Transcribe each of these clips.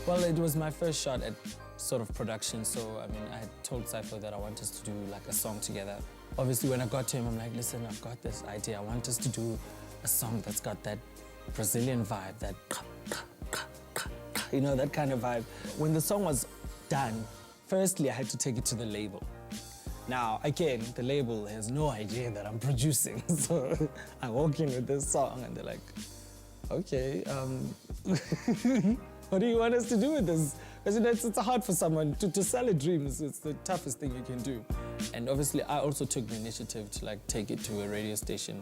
Well, it was my first shot at sort of production, so I mean, I had told Cypher that I want us to do like a song together. Obviously, when I got to him, I'm like, listen, I've got this idea. I want us to do a song that's got that Brazilian vibe, that you know, that kind of vibe. When the song was done, firstly, I had to take it to the label. Now, again, the label has no idea that I'm producing, so I walk in with this song and they're like, okay, what do you want us to do with this? Because it's hard for someone to sell a dream. It's the toughest thing you can do. And obviously, I also took the initiative to like take it to a radio station,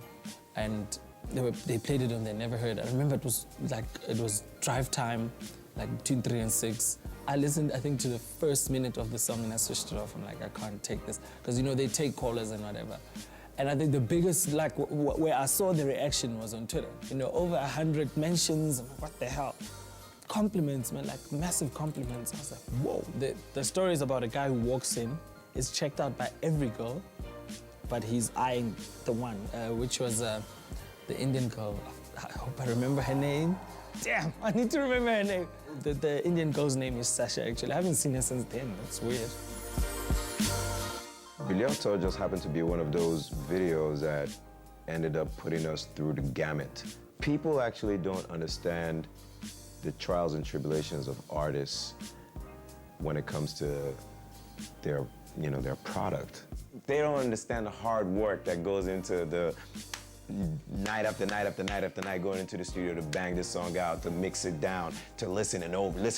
and they played it on They Never Heard. I remember it was drive time, like between 3 and 6. I listened, I think, to the first minute of the song and I switched it off. I'm like, I can't take this. Because, you know, they take callers and whatever. And I think the biggest, like, where I saw the reaction was on Twitter. You know, over 100 mentions. I'm like, what the hell? Compliments, man, like massive compliments. I was like, whoa. The story is about a guy who walks in, is checked out by every girl, but he's eyeing the one, which was the Indian girl. I hope I remember her name. Damn, I need to remember her name. The Indian girl's name is Sasha, actually. I haven't seen her since then. That's weird. Billiardo just happened to be one of those videos that ended up putting us through the gamut. People actually don't understand the trials and tribulations of artists when it comes to their, you know, their product. They don't understand the hard work that goes into the night after night after night after night, going into the studio to bang this song out, to mix it down, to listen over,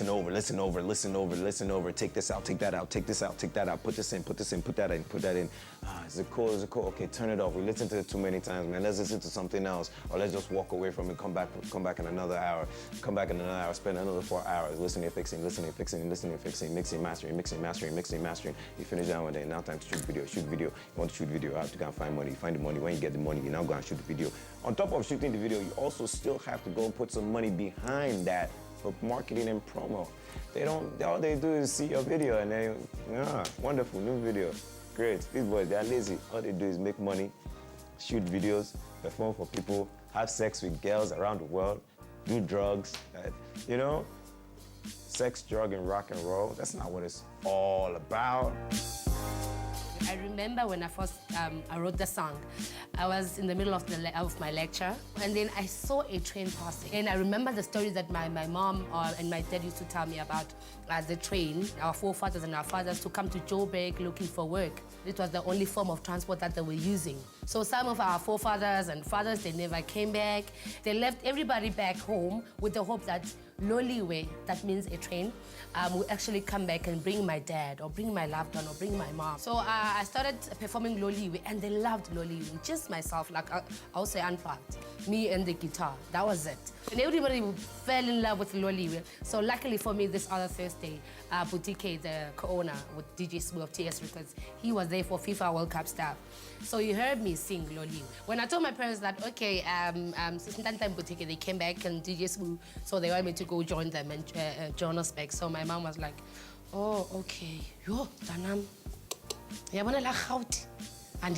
take this out, take that out, take this out, take that out, put this in, put that in, put that in. Is it cool, is it cool? Okay, turn it off. We listened to it too many times, man. Let's listen to something else, or let's just walk away from it, come back in another hour, spend another 4 hours listening, fixing, mixing, mastering. You finish that one day, now time to shoot video. You want to shoot video, you have to go and find money. You find the money, when you get the money, you now go and shoot the video. On top of shooting the video, you also still have to go and put some money behind that for marketing and promo. All they do is see your video and they, wonderful, new video. Great, these boys, they're lazy. All they do is make money, shoot videos, perform for people, have sex with girls around the world, do drugs, you know? Sex, drug, and rock and roll, that's not what it's all about. I remember when I first I wrote the song, I was in the middle of my lecture, and then I saw a train passing. And I remember the stories that my mom and my dad used to tell me about the train, our forefathers and our fathers to come to Joburg looking for work. It was the only form of transport that they were using. So some of our forefathers and fathers, they never came back. They left everybody back home with the hope that Loliwe, that means a train, will actually come back and bring my dad or bring my loved one or bring my mom. So I started performing Loliwe and they loved Loliwe, just myself, like I would say unplugged. Me and the guitar, that was it. And everybody fell in love with Loliwe. So luckily for me, this other Thursday, Boutique, the co-owner with DJ Smooth of TS Records, he was there for FIFA World Cup stuff. So he heard me sing Loliwe. When I told my parents that, okay, since that time Boutique, they came back and DJ Smooth, so they wanted me to go join them and join us back. So my mom was like, oh, okay, yo, Tanam, yabona la khauti. And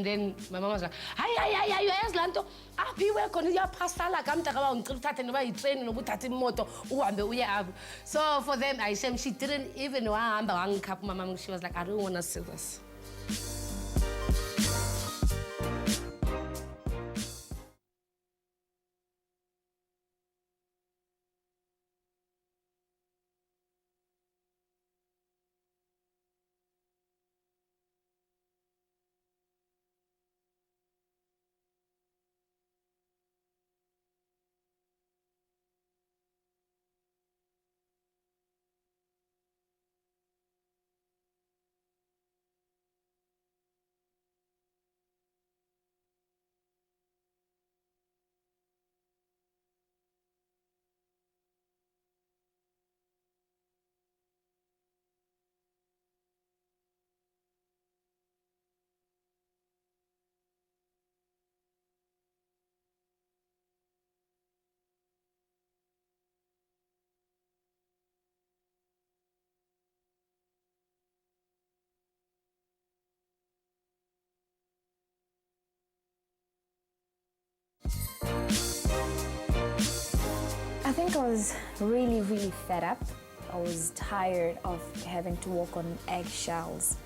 then my mom was like, ay, you ask Lanto, be welcome, you pasta like I'm talking about training. So for them, she didn't even know I'm my mom. She was like, I don't want to see this. think I was really, really fed up. I was tired of having to walk on eggshells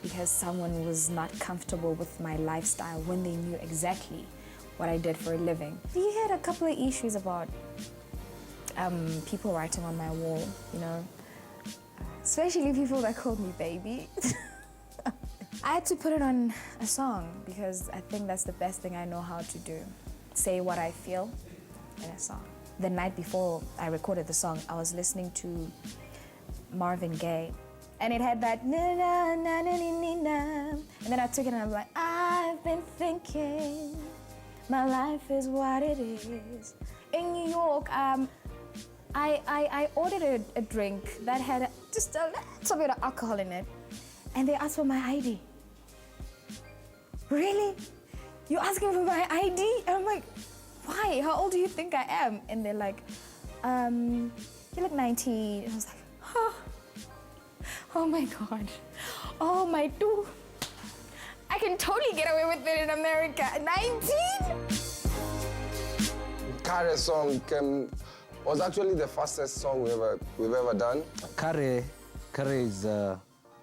because someone was not comfortable with my lifestyle when they knew exactly what I did for a living. We had a couple of issues about people writing on my wall, you know, especially people that called me baby. I had to put it on a song because I think that's the best thing I know how to do. Say what I feel in a song. The night before I recorded the song, I was listening to Marvin Gaye, and it had that na na na na na na, and then I took it and I'm like, I've been thinking, my life is what it is. In New York, I ordered a drink that had just a little bit of alcohol in it, and they asked for my ID. Really? You're asking for my ID? And I'm like, why? How old do you think I am? And they're like, you look 19. And I was like, oh my God. Oh my dude. I can totally get away with it in America. 19? Kare song was actually the fastest song we've ever done. Kare is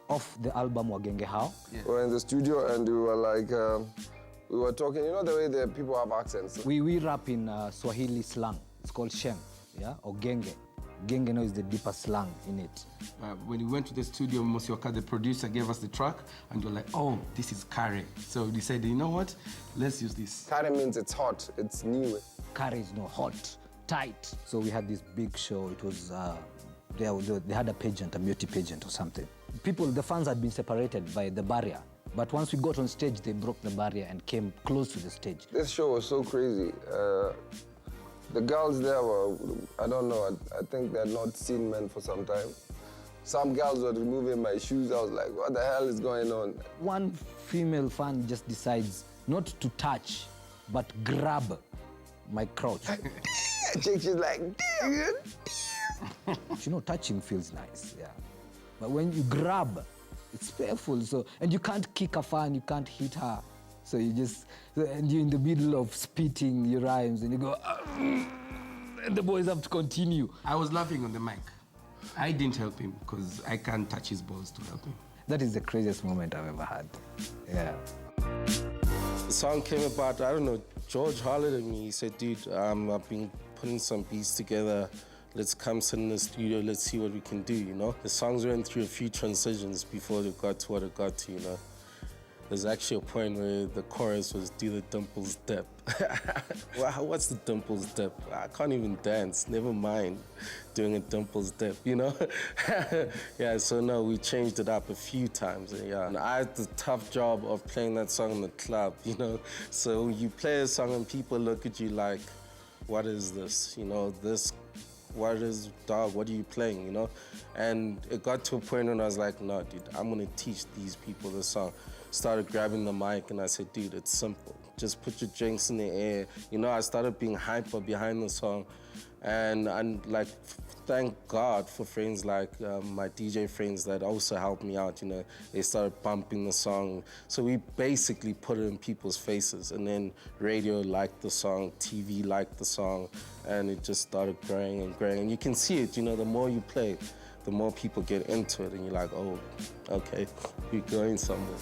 off the album Wagenge How. Yeah. We were in the studio and we were like, we were talking, you know the way the people have accents? We rap in Swahili slang. It's called Shem, yeah, or Genge. Genge now is the deeper slang in it. When we went to the studio, Mosioka, the producer, gave us the track, and you're like, oh, this is Kare. So we decided, you know what? Let's use this. Kare means it's hot, it's new. Kare is no hot, tight. So we had this big show. It was, they had a pageant, a beauty pageant or something. The fans had been separated by the barrier. But once we got on stage, they broke the barrier and came close to the stage. This show was so crazy. The girls there were, I don't know, I think they had not seen men for some time. Some girls were removing my shoes. I was like, what the hell is going on? One female fan just decides not to touch, but grab my crotch. She's like, damn. You know, touching feels nice, yeah. But when you grab, it's painful. So, and you can't kick a fan, you can't hit her. So you just, and you're in the middle of spitting your rhymes and you go, and the boys have to continue. I was laughing on the mic. I didn't help him because I can't touch his balls to help him. That is the craziest moment I've ever had, yeah. The song came about, I don't know, George hollered at me. He said, dude, I've been putting some beats together. Let's come sit in the studio, let's see what we can do, you know? The songs went through a few transitions before it got to what it got to, you know? There's actually a point where the chorus was, do the dimples dip. Well, what's the dimples dip? I can't even dance, never mind doing a dimples dip, you know? Yeah, so no, we changed it up a few times, yeah. And I had the tough job of playing that song in the club, you know? So you play a song and people look at you like, what is this, you know? What is, dog, what are you playing, you know? And it got to a point when I was like, no, dude, I'm gonna teach these people this song. Started grabbing the mic and I said, dude, it's simple. Just put your drinks in the air. You know, I started being hyper behind the song. And like, thank God for friends like my DJ friends that also helped me out, you know. They started bumping the song. So we basically put it in people's faces. And then radio liked the song, TV liked the song, and it just started growing and growing. And you can see it, you know, the more you play, the more people get into it. And you're like, oh, okay, you're going somewhere.